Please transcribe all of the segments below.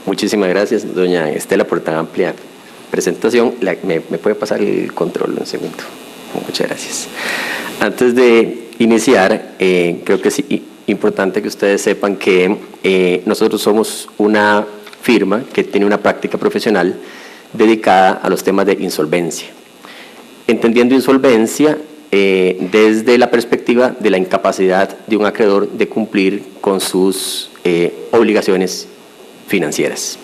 Muchísimas gracias, doña Estela, por tan amplia presentación. ¿Me puede pasar el control un segundo? Muchas gracias. Antes de iniciar, creo que es importante que ustedes sepan que nosotros somos una firma que tiene una práctica profesional dedicada a los temas de insolvencia. Entendiendo insolvencia desde la perspectiva de la incapacidad de un acreedor de cumplir con sus obligaciones financieras.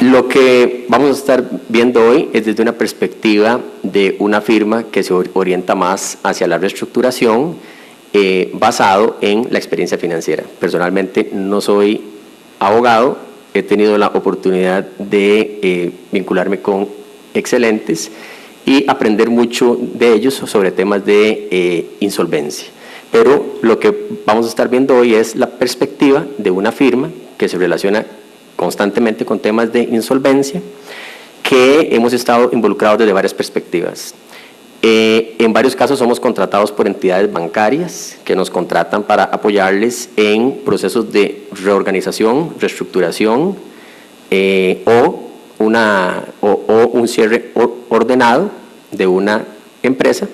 Lo que vamos a estar viendo hoy es desde una perspectiva de una firma que se orienta más hacia la reestructuración basado en la experiencia financiera. Personalmente no soy abogado, he tenido la oportunidad de vincularme con excelentes y aprender mucho de ellos sobre temas de insolvencia. Pero lo que vamos a estar viendo hoy es la perspectiva de una firma que se relaciona constantemente con temas de insolvencia, que hemos estado involucrados desde varias perspectivas. En varios casos somos contratados por entidades bancarias que nos contratan para apoyarles en procesos de reorganización, reestructuración o un cierre ordenado de una empresa.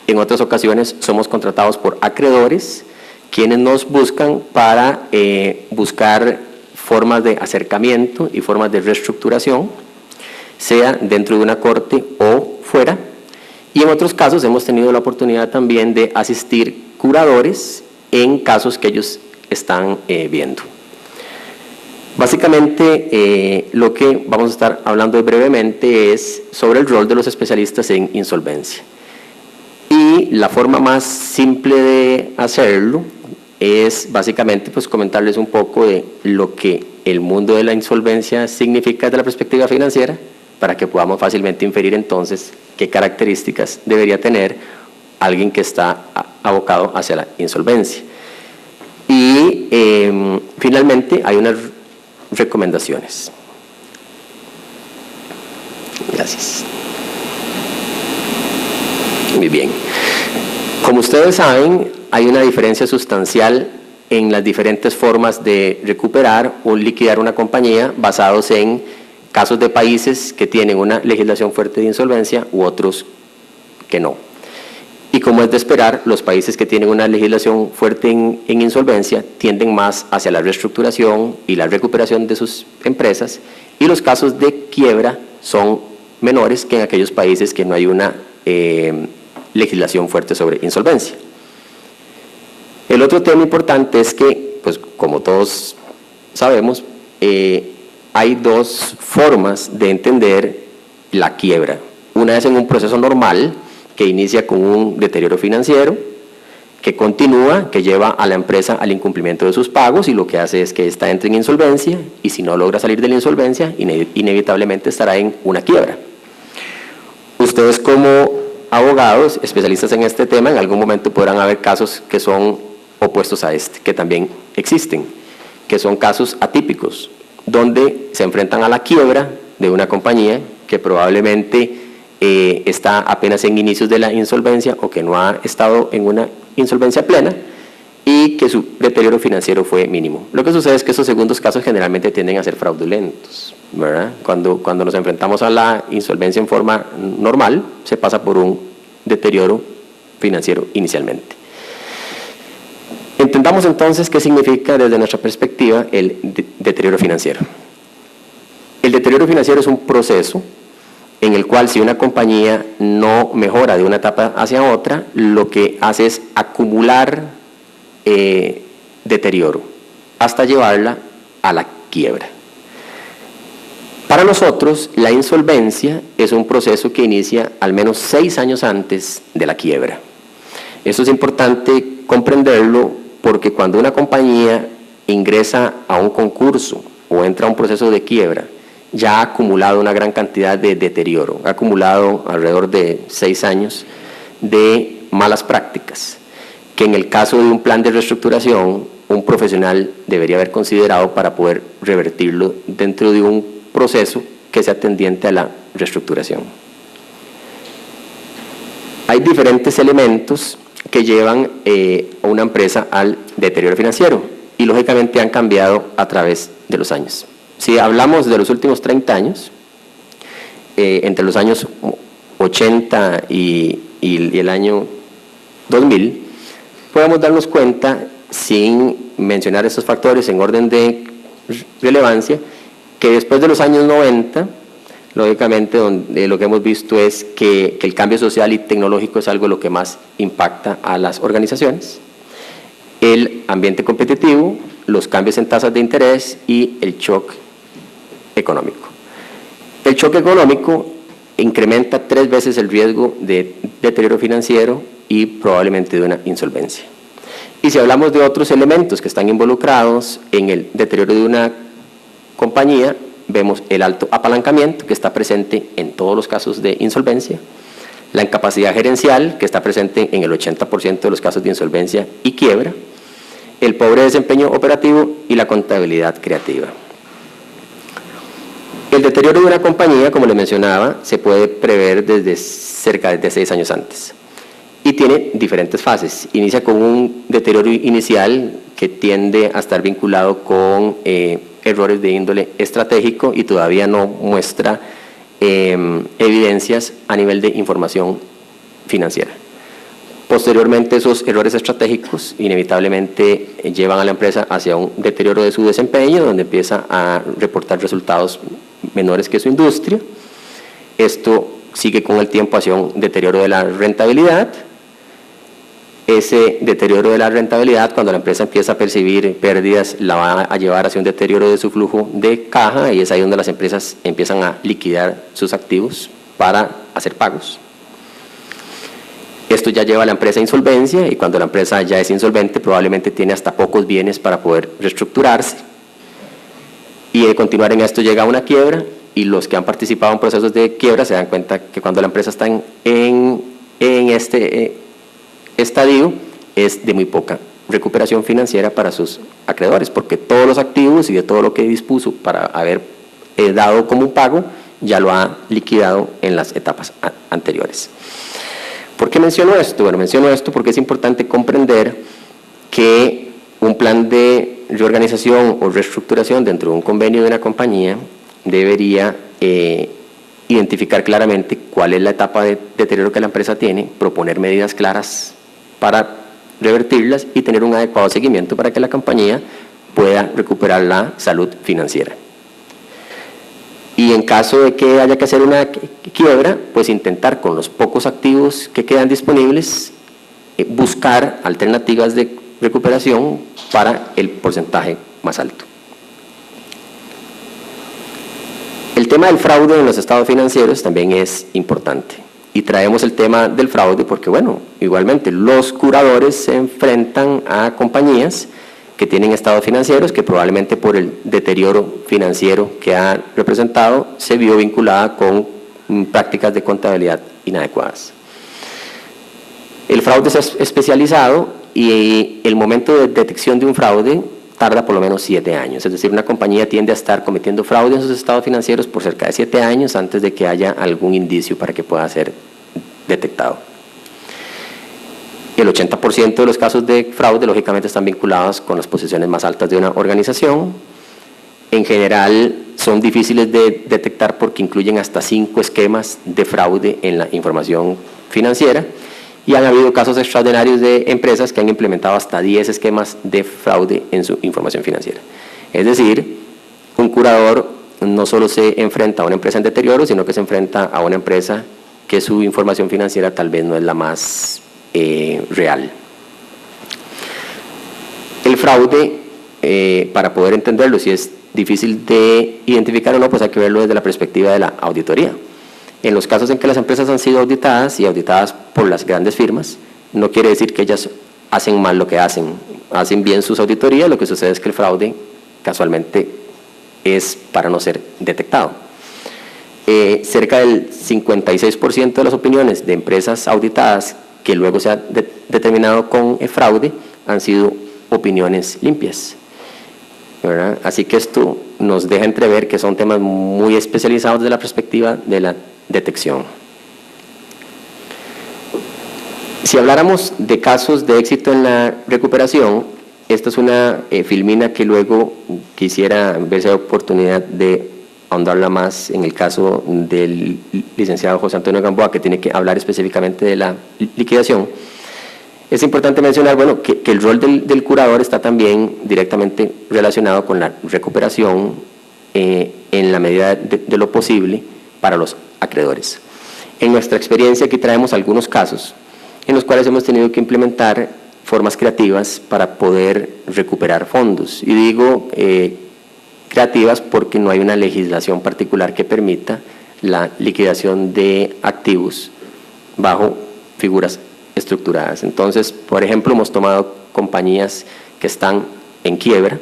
En otras ocasiones somos contratados por acreedores, quienes nos buscan para buscar formas de acercamiento y formas de reestructuración, sea dentro de una corte o fuera. Y en otros casos hemos tenido la oportunidad también de asistir curadores en casos que ellos están viendo. Básicamente, lo que vamos a estar hablando brevemente es sobre el rol de los especialistas en insolvencia. Y la forma más simple de hacerlo es básicamente pues comentarles un poco de lo que el mundo de la insolvencia significa desde la perspectiva financiera, para que podamos fácilmente inferir entonces qué características debería tener alguien que está abocado hacia la insolvencia. Y finalmente hay unas recomendaciones. Gracias. Muy bien. Como ustedes saben, hay una diferencia sustancial en las diferentes formas de recuperar o liquidar una compañía basados en casos de países que tienen una legislación fuerte de insolvencia u otros que no. Y como es de esperar, los países que tienen una legislación fuerte en insolvencia tienden más hacia la reestructuración y la recuperación de sus empresas, y los casos de quiebra son menores que en aquellos países que no hay una legislación fuerte sobre insolvencia. El otro tema importante es que, pues como todos sabemos, hay dos formas de entender la quiebra. Una es en un proceso normal que inicia con un deterioro financiero, que continúa, que lleva a la empresa al incumplimiento de sus pagos y lo que hace es que ésta entre en insolvencia, y si no logra salir de la insolvencia, inevitablemente estará en una quiebra. Ustedes como abogados, especialistas en este tema, en algún momento podrán haber casos que son opuestos a este, que también existen, que son casos atípicos, donde se enfrentan a la quiebra de una compañía que probablemente está apenas en inicios de la insolvencia o que no ha estado en una insolvencia plena y que su deterioro financiero fue mínimo. Lo que sucede es que esos segundos casos generalmente tienden a ser fraudulentos, ¿verdad? Cuando nos enfrentamos a la insolvencia en forma normal, se pasa por un deterioro financiero inicialmente. Entendamos entonces qué significa desde nuestra perspectiva el deterioro financiero. El deterioro financiero es un proceso en el cual si una compañía no mejora de una etapa hacia otra, lo que hace es acumular deterioro hasta llevarla a la quiebra. Para nosotros, la insolvencia es un proceso que inicia al menos 6 años antes de la quiebra. Eso es importante comprenderlo porque cuando una compañía ingresa a un concurso o entra a un proceso de quiebra, ya ha acumulado una gran cantidad de deterioro, ha acumulado alrededor de 6 años de malas prácticas, que en el caso de un plan de reestructuración, un profesional debería haber considerado para poder revertirlo dentro de un proceso que sea tendiente a la reestructuración. Hay diferentes elementos que llevan a una empresa al deterioro financiero. y lógicamente han cambiado a través de los años. Si hablamos de los últimos 30 años, entre los años 80 y el año 2000, podemos darnos cuenta, sin mencionar estos factores en orden de relevancia, que después de los años 90, lógicamente lo que hemos visto es que el cambio social y tecnológico es algo lo que más impacta a las organizaciones, el ambiente competitivo, los cambios en tasas de interés y el shock económico. El shock económico incrementa 3 veces el riesgo de deterioro financiero y probablemente de una insolvencia. Y si hablamos de otros elementos que están involucrados en el deterioro de una compañía, vemos el alto apalancamiento que está presente en todos los casos de insolvencia, la incapacidad gerencial que está presente en el 80% de los casos de insolvencia y quiebra, el pobre desempeño operativo y la contabilidad creativa. El deterioro de una compañía, como les mencionaba, se puede prever desde cerca de 6 años antes y tiene diferentes fases. Inicia con un deterioro inicial que tiende a estar vinculado con errores de índole estratégico y todavía no muestra evidencias a nivel de información financiera. Posteriormente, esos errores estratégicos inevitablemente llevan a la empresa hacia un deterioro de su desempeño, donde empieza a reportar resultados menores que su industria. Esto sigue con el tiempo hacia un deterioro de la rentabilidad. Ese deterioro de la rentabilidad, cuando la empresa empieza a percibir pérdidas, la va a llevar hacia un deterioro de su flujo de caja, y es ahí donde las empresas empiezan a liquidar sus activos para hacer pagos. Esto ya lleva a la empresa a insolvencia, y cuando la empresa ya es insolvente probablemente tiene hasta pocos bienes para poder reestructurarse, y de continuar en esto llega a una quiebra, y los que han participado en procesos de quiebra se dan cuenta que cuando la empresa está en este estadio es de muy poca recuperación financiera para sus acreedores, porque todos los activos y de todo lo que dispuso para haber dado como un pago ya lo ha liquidado en las etapas anteriores. ¿Por qué menciono esto? Bueno, menciono esto porque es importante comprender que un plan de reorganización o reestructuración dentro de un convenio de una compañía debería identificar claramente cuál es la etapa de deterioro que la empresa tiene, proponer medidas claras para revertirlas y tener un adecuado seguimiento para que la compañía pueda recuperar la salud financiera. Y en caso de que haya que hacer una quiebra, pues intentar con los pocos activos que quedan disponibles, buscar alternativas de recuperación para el porcentaje más alto. El tema del fraude en los estados financieros también es importante. Y traemos el tema del fraude porque, bueno, igualmente los curadores se enfrentan a compañías que tienen estados financieros que probablemente por el deterioro financiero que ha representado se vio vinculada con prácticas de contabilidad inadecuadas. El fraude es especializado y el momento de detección de un fraude tarda por lo menos 7 años, es decir, una compañía tiende a estar cometiendo fraude en sus estados financieros por cerca de 7 años antes de que haya algún indicio para que pueda ser detectado. El 80% de los casos de fraude lógicamente están vinculados con las posiciones más altas de una organización. En general son difíciles de detectar porque incluyen hasta 5 esquemas de fraude en la información financiera. Y han habido casos extraordinarios de empresas que han implementado hasta 10 esquemas de fraude en su información financiera. Es decir, un curador no solo se enfrenta a una empresa en deterioro, sino que se enfrenta a una empresa que su información financiera tal vez no es la más real. El fraude, para poder entenderlo, si es difícil de identificar o no, pues hay que verlo desde la perspectiva de la auditoría. En los casos en que las empresas han sido auditadas y auditadas por las grandes firmas, no quiere decir que ellas hacen mal lo que hacen bien sus auditorías, lo que sucede es que el fraude casualmente es para no ser detectado. Cerca del 56% de las opiniones de empresas auditadas que luego se ha determinado con fraude han sido opiniones limpias, ¿verdad? Así que esto nos deja entrever que son temas muy especializados desde la perspectiva de la detección. Si habláramos de casos de éxito en la recuperación, esta es una filmina que luego quisiera ver si hay oportunidad de ahondarla más en el caso del licenciado José Antonio Gamboa, que tiene que hablar específicamente de la liquidación. Es importante mencionar, bueno, que el rol del curador está también directamente relacionado con la recuperación en la medida de lo posible para los acreedores. En nuestra experiencia aquí traemos algunos casos en los cuales hemos tenido que implementar formas creativas para poder recuperar fondos. Y digo creativas porque no hay una legislación particular que permita la liquidación de activos bajo figuras estructuradas. Entonces, por ejemplo, hemos tomado compañías que están en quiebra,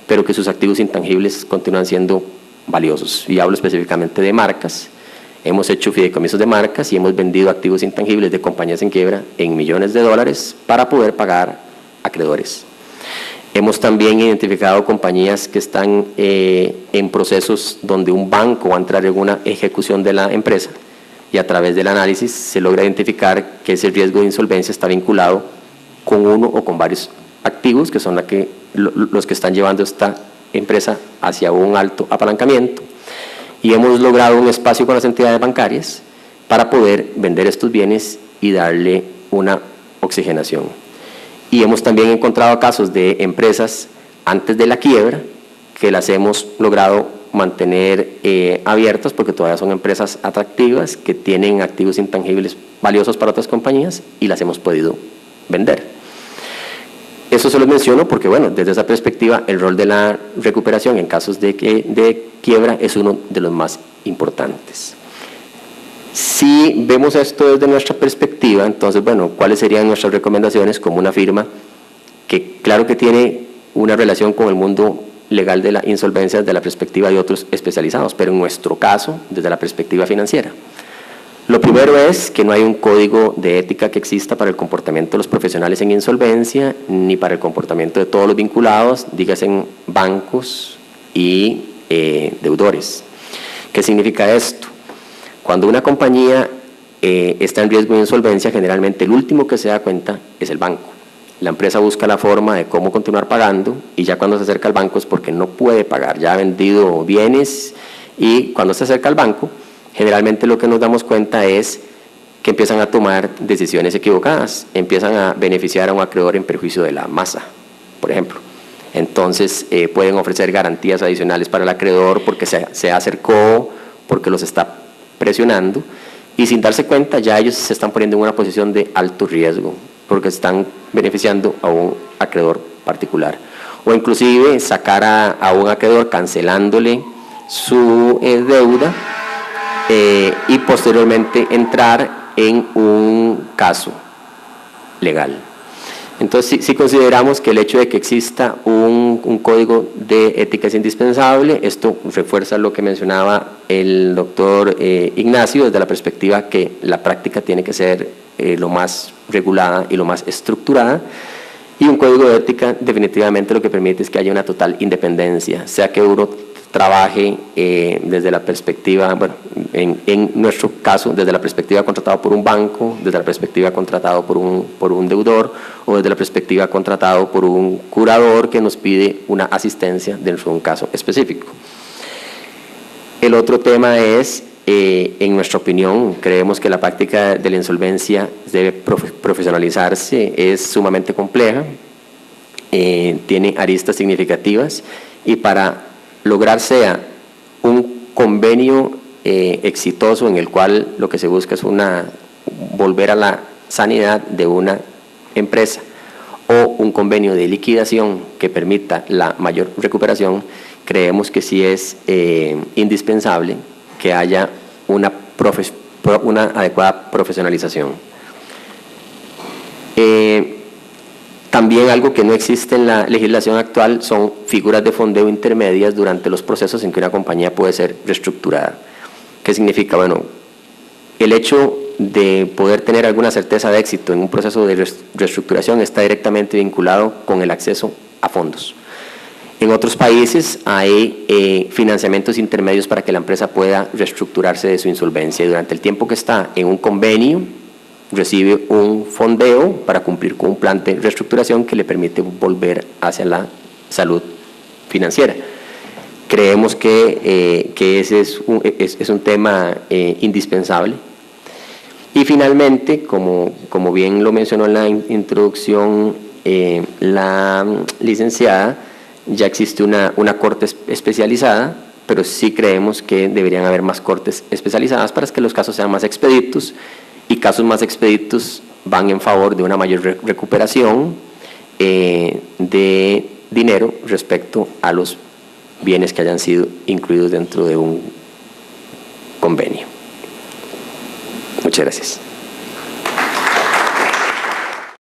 pero que sus activos intangibles continúan siendo valiosos. Y hablo específicamente de marcas. Hemos hecho fideicomisos de marcas y hemos vendido activos intangibles de compañías en quiebra en millones de dólares para poder pagar acreedores. Hemos también identificado compañías que están en procesos donde un banco va a entrar en una ejecución de la empresa y a través del análisis se logra identificar que ese riesgo de insolvencia está vinculado con uno o con varios activos que son los que están llevando esta empresa hacia un alto apalancamiento. Y hemos logrado un espacio con las entidades bancarias para poder vender estos bienes y darle una oxigenación. Y hemos también encontrado casos de empresas antes de la quiebra que las hemos logrado mantener abiertas porque todavía son empresas atractivas que tienen activos intangibles valiosos para otras compañías y las hemos podido vender. Eso se los menciono porque, bueno, desde esa perspectiva, el rol de la recuperación en casos de quiebra es uno de los más importantes. Si vemos esto desde nuestra perspectiva, entonces, bueno, ¿cuáles serían nuestras recomendaciones como una firma que, claro que tiene una relación con el mundo legal de la insolvencia desde la perspectiva de otros especializados, pero en nuestro caso, desde la perspectiva financiera? Lo primero es que no hay un código de ética que exista para el comportamiento de los profesionales en insolvencia, ni para el comportamiento de todos los vinculados, dígase en bancos y deudores. ¿Qué significa esto? Cuando una compañía está en riesgo de insolvencia, generalmente el último que se da cuenta es el banco. La empresa busca la forma de cómo continuar pagando y ya cuando se acerca al banco es porque no puede pagar, ya ha vendido bienes y cuando se acerca al banco, generalmente lo que nos damos cuenta es que empiezan a tomar decisiones equivocadas, empiezan a beneficiar a un acreedor en perjuicio de la masa, por ejemplo. Entonces pueden ofrecer garantías adicionales para el acreedor porque se acercó, porque los está presionando y sin darse cuenta ya ellos se están poniendo en una posición de alto riesgo porque están beneficiando a un acreedor particular. O inclusive sacar a un acreedor cancelándole su deuda y posteriormente entrar en un caso legal. Entonces, sí consideramos que el hecho de que exista un código de ética es indispensable. Esto refuerza lo que mencionaba el doctor Ignacio desde la perspectiva que la práctica tiene que ser lo más regulada y lo más estructurada. Y un código de ética definitivamente lo que permite es que haya una total independencia, sea que uno trabaje desde la perspectiva, bueno, en nuestro caso, desde la perspectiva contratado por un banco, desde la perspectiva contratado por un deudor o desde la perspectiva contratado por un curador que nos pide una asistencia dentro de un caso específico. El otro tema es, en nuestra opinión, creemos que la práctica de la insolvencia debe profesionalizarse, es sumamente compleja, tiene aristas significativas y para lograr sea un convenio exitoso en el cual lo que se busca es volver a la sanidad de una empresa o un convenio de liquidación que permita la mayor recuperación, creemos que sí es indispensable que haya una adecuada profesionalización. También algo que no existe en la legislación actual son figuras de fondeo intermedias durante los procesos en que una compañía puede ser reestructurada. ¿Qué significa? Bueno, el hecho de poder tener alguna certeza de éxito en un proceso de reestructuración está directamente vinculado con el acceso a fondos. En otros países hay financiamientos intermedios para que la empresa pueda reestructurarse de su insolvencia y durante el tiempo que está en un convenio recibe un fondeo para cumplir con un plan de reestructuración que le permite volver hacia la salud financiera. Creemos que ese es un tema indispensable. Y finalmente, como bien lo mencionó en la introducción la licenciada, ya existe una corte especializada, pero sí creemos que deberían haber más cortes especializadas para que los casos sean más expeditos, y casos más expeditos van en favor de una mayor recuperación de dinero respecto a los bienes que hayan sido incluidos dentro de un convenio. Muchas gracias.